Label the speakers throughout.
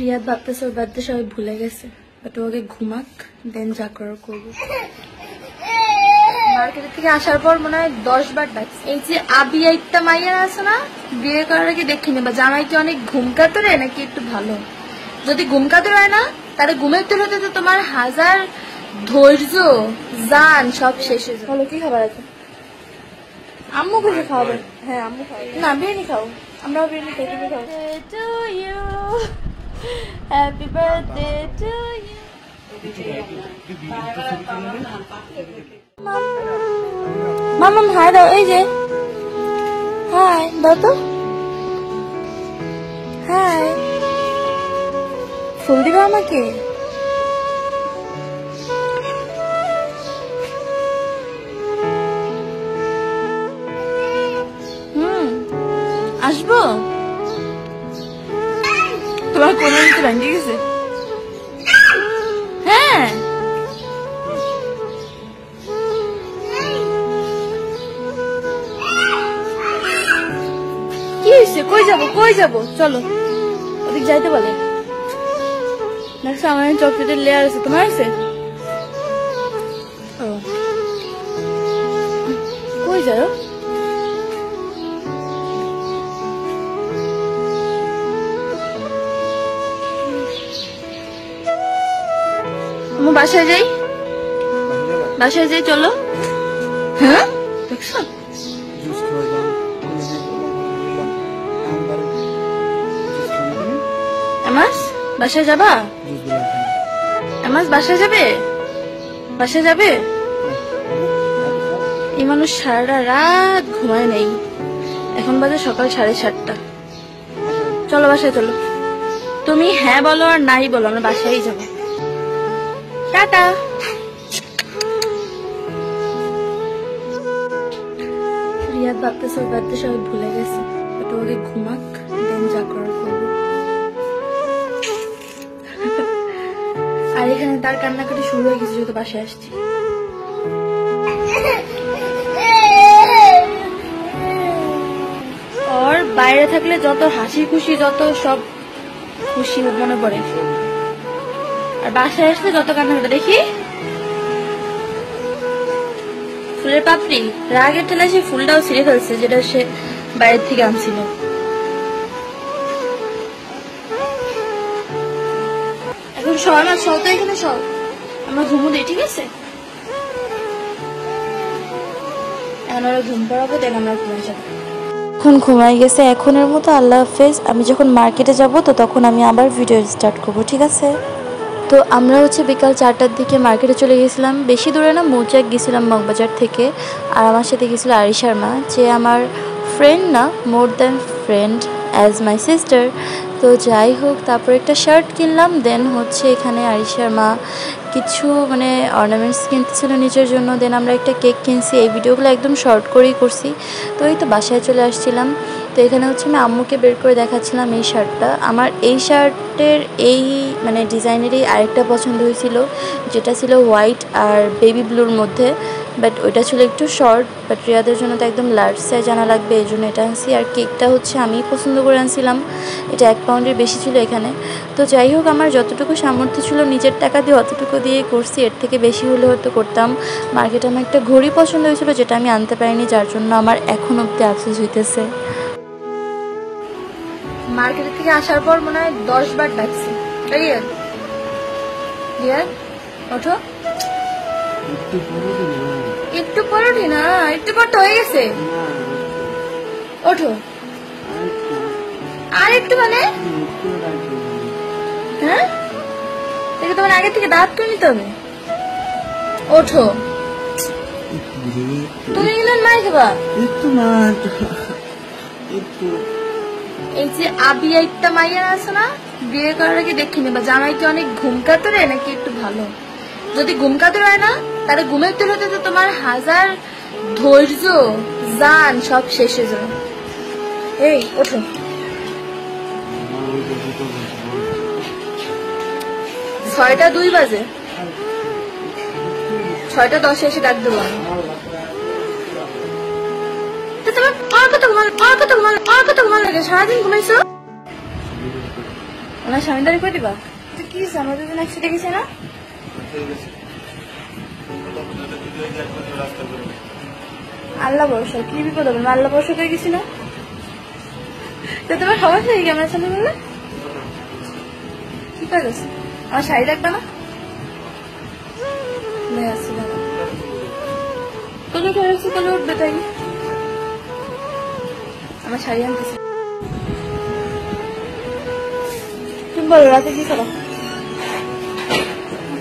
Speaker 1: রিয়াদ ভাবতেছে ওর বার্থডে সবাই ভুলে গেছে, বাট ওকে ঘুমাক, দেন যা করার করবো। মার্কেট থেকে আসার পর মনে হয় 10 বার ডাকছে। এই যে আবি একটা মাইয়া আছে না, বিয়ে করার আগে দেখে নেবা জামাই কি অনেক ঘুম কাতরে নাকি একটু ভালো। যদি ঘুম কাতর হয় না, তাহলে ঘুমের তুলতে তো তোমার হাজার ধৈর্য জান সব শেষ হয়ে যাবে। কি খাবার আছে? আম্মু কিছু খাওয়াবে? হ্যাঁ আম্মু খাওয়াবে। না বিরিয়ানি খাও, আমরাও বিরিয়ানি খাই, তুমি খাও। Happy birthday to you. মামাম হাই দাও, এই যে হাই দাও তো, হাই। ফুল দিবে আমাকে? আসবো? তোমার কোন ভেঙে গেছে? হ্যাঁ কি হয়েছে? কই যাবো কই যাবো? চলো ওদিক যাইতে বলে। দেখছো আমার চকলেটের লেয়ার আছে, তোমার আছে? কই যাও? আমি বাসায় যাই, বাসায় যাই চলো। হ্যাঁ দেখছো আমাস বাসায় যাবা? আমাস বাসায় যাবে? বাসায় যাবে? এই মানুষ সারা রাত ঘুমায় নেই, এখন বাজে সকাল 7:30। চলো বাসায় চলো। তুমি হ্যাঁ বলো আর নাই বলো, আমরা বাসায় যাবো। টাটা। রিয়াদ ভাবতেছে ওর বার্থডে সবাই ভুলে গেছে, বাট ওকে ঘুমাক, দেন যা করার করবো। আর এখানে তার কান্নাকাটি শুরু হয়ে গেছে যেহেতু বাসায় আসছি। ওর বাইরে থাকলে যত হাসি খুশি, যত সব খুশি মনে পড়ে, আর বাসায় আসলে যত কান্নাকাটি দেখি। ফুলের পাপড়ি রাগের ঠেলে সে ফুলটাও ছিঁড়ে ফেলছে, যেটা সে বাইরের থেকে আনছিল। এখন সবাই না সব তো এখানে সব আমরা ঘুমো দিই, ঠিক আছে? এখন ওরা ঘুম পড়াবো, দেন আমরা ঘুমাই যাবো। এখন ঘুমাই গেছে, এখনের মতো আল্লাহ হাফেজ। আমি যখন মার্কেটে যাব তো তখন আমি আবার ভিডিও স্টার্ট করবো, ঠিক আছে? তো আমরা বিকাল 4টার দিকে মার্কেটে চলে গেছিলাম, বেশি দূরে না, মৌচাক গেছিলাম মগবাজার থেকে। আর আমার সাথে গেছিল আরিশার মা, যে আমার ফ্রেন্ড না, more than friend, as my sister. তো যাই হোক, তারপর একটা শার্ট কিনলাম। দেন এখানে আরিশার মা কিছু অর্নামেন্টস কিনতেছিল নিজের জন্য। দেন আমরা একটা কেক কিনছি। এই ভিডিওগুলো একদম শর্ট করেই করছি। তো এই তো বাসায় চলে আসছিলাম। তো এখানে আমি আম্মুকে বের করে দেখাচ্ছিলাম এই শার্টটা। আমার এই শার্টের এই ডিজাইনেরই আরেকটা পছন্দ হয়েছিল, যেটা ছিল হোয়াইট আর বেবি ব্লুর মধ্যে। বাট ওইটা ছিল একটু শর্ট, বাট রিয়াদের জন্য তো একদম লার্জ সাইজ আনা লাগবে, এই জন্য এটা আনছি। আর কেকটা আমি পছন্দ করে আনছিলাম, এটা 1 পাউন্ডের বেশি ছিল এখানে। তো যাই হোক, আমার যতটুকু সামর্থ্য ছিল নিজের টাকা দিয়ে অতটুকু দিয়ে করছি, এর থেকে বেশি হলে হয়তো করতাম। মার্কেটে আমার একটা ঘড়ি পছন্দ হয়েছিল, যেটা আমি আনতে পারিনি, যার জন্য আমার এখন অব্দি আফসোস হইতেছে। মার্কেট থেকে আসার পর মনে হয় 10 বার ডাকছি। রিয়াদ রিয়াদ ওঠো, একটু পর উঠি না, একটু পর তো হয়ে গেছে, ওঠো। আর একটু হ্যাঁ দেখে তোমার আগে থেকে দাঁত করে নিতে হবে। ওঠো, তুমি কিন্তু মার খাবা। এই যে আবি একটা মাইয়া আছে না, বিয়ে করার আগে দেখে নেবা জামাই কি অনেক ঘুম কাতরে নাকি একটু ভালো। যদি ঘুম কাতর হয় না, তাহলে ঘুমের তুলতে তো তোমার হাজার ধৈর্য জান সব শেষ হয়ে যাবে। এই ওঠো, 6:02 বাজে, 6:10 এসে ডাক দেবো। তোমার কত ঘুমানো লাগে? সারাদিন ঘুমাইছো? ওনার স্বামীদারি করে দিবা? কি আমরা দুজন একসাথে গেছি না? আল্লাহ ভরসা, কি বিপদ হবে? আল্লাহ ভরসা করে গেছি না? তো তোমার সমস্যা কি আমার সামনে বললে? কি কাজ আছে? আমার শাড়ি রাখবে না? আসছি দাদা কোলে করে রাখছি, কোলে উঠবে তাই আমার শাড়ি আনতেছে। তুমি বলো রাতে কি খাবা?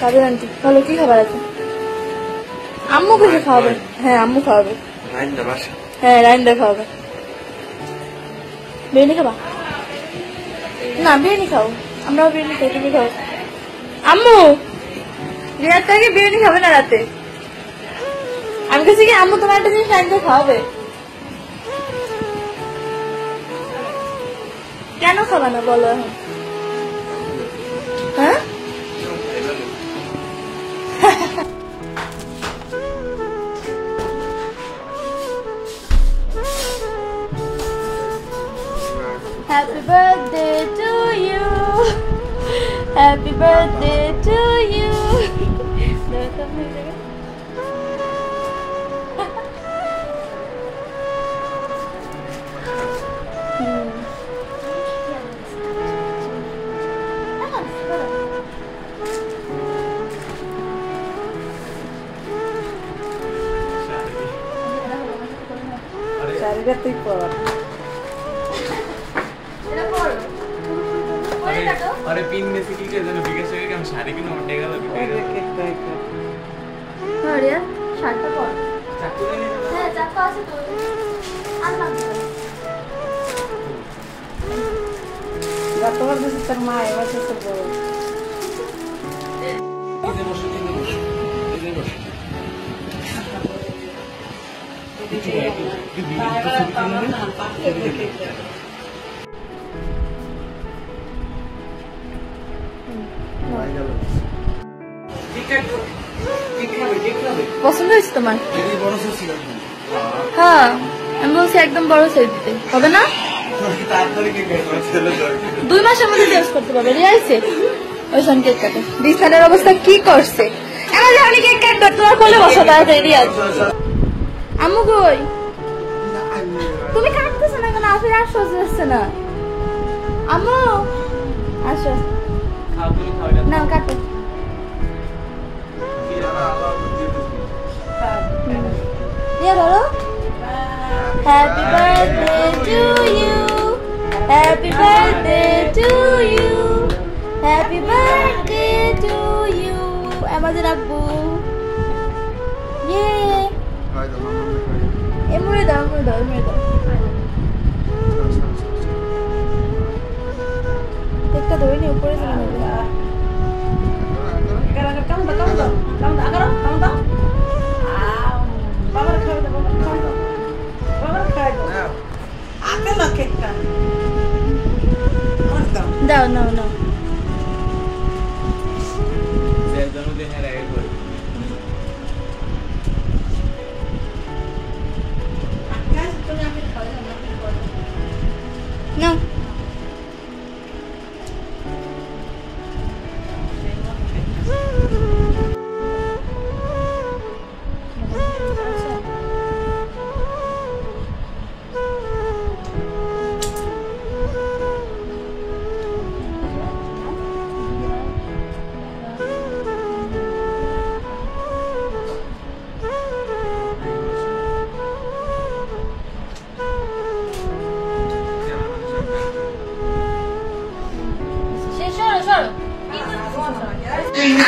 Speaker 1: কাদের আন্টি বলো কি খাবার আছে? আম্মু কিছু খাওয়াবে? হ্যাঁ আম্মু খাওয়াবে। হ্যাঁ রাইন্দা খাওয়াবে। বিরিয়ানি খাবা? না বিরিয়ানি খাও, আমরাও বিরিয়ানি খাই, তুমি খাও। আম্মু রিয়ার আগে বিরিয়ানি খাবে না রাতে? আমি কাছে কি আম্মু তোমার একটা জিনিস রাইন্দা খাওয়াবে? কেন খাবা না বলো এখন? হ্যাঁ Happy birthday to you. Happy birthday to you. শাড়িটা তুই পর।
Speaker 2: अरे पिन में से की के जन बिगेस के हम शादी की नोट देगा लगे
Speaker 1: अरे यार শাড়িটা পর।
Speaker 2: चाकू नहीं
Speaker 1: হ্যাঁ চাকু আছে তো আনলাম তো।
Speaker 3: গতবার দিছি তোর মা এবার তো বড়
Speaker 2: इधर बसो
Speaker 1: পছন্দ হয়েছে তোমার? হ্যাঁ আমি বলছি একদম বড় সাইজ দিতে হবে না? 2 মাসের মধ্যে চেঞ্জ করতে পারবে। রিয়াইছে ওই সন কেক কাটে বিছানার অবস্থা কি করছে? আমার জানি কেক কাটবে তোমার কোলে বসো তাড়াতাড়ি। রিয়াজ আম্মু কই? তুমি কাটতেছ না কেন? আফির আর সহ্য হচ্ছে না। আম্মু আসো না কাটো। Yeah, Lolo. Happy birthday to you. Happy birthday to you. Happy birthday to you. Amazon Abbu. Yeah. Emure dao. Ekta dhore ni upore se nabe.
Speaker 3: কাম দাও বাবার খাওয়া দাও, বাবার খাওয়া দাও। আতে না কেকটা
Speaker 1: দাও নাও
Speaker 2: से जन्मदिन है रहेगा कोई
Speaker 1: না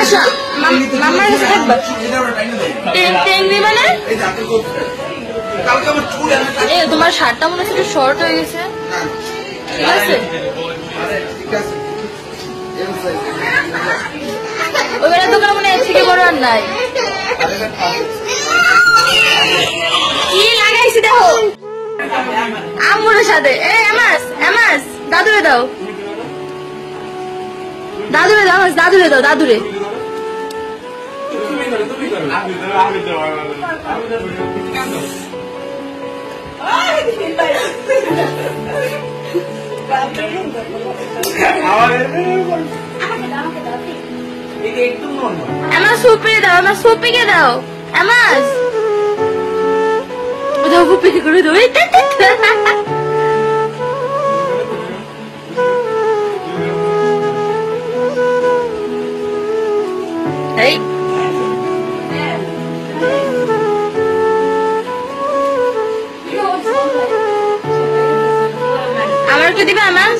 Speaker 1: আচ্ছা মামার কাছে থাকবা টেঙ্গি মানে এ তোমার শার্টটা মনে হচ্ছে একটু শর্ট হয়ে গেছে। ঠিক আছে ওইখানে দোকানে মনে এর থেকে বড় আর নাই। কি লাগাইছি দেখো আম্মুর সাথে। এ এমাস দাদুরে দাও দাদুরে আমার সুপি দাও, আমার সুপিকে দাও, আমার দাও সুপি করে দাও। এই আমার কে দিবে আমার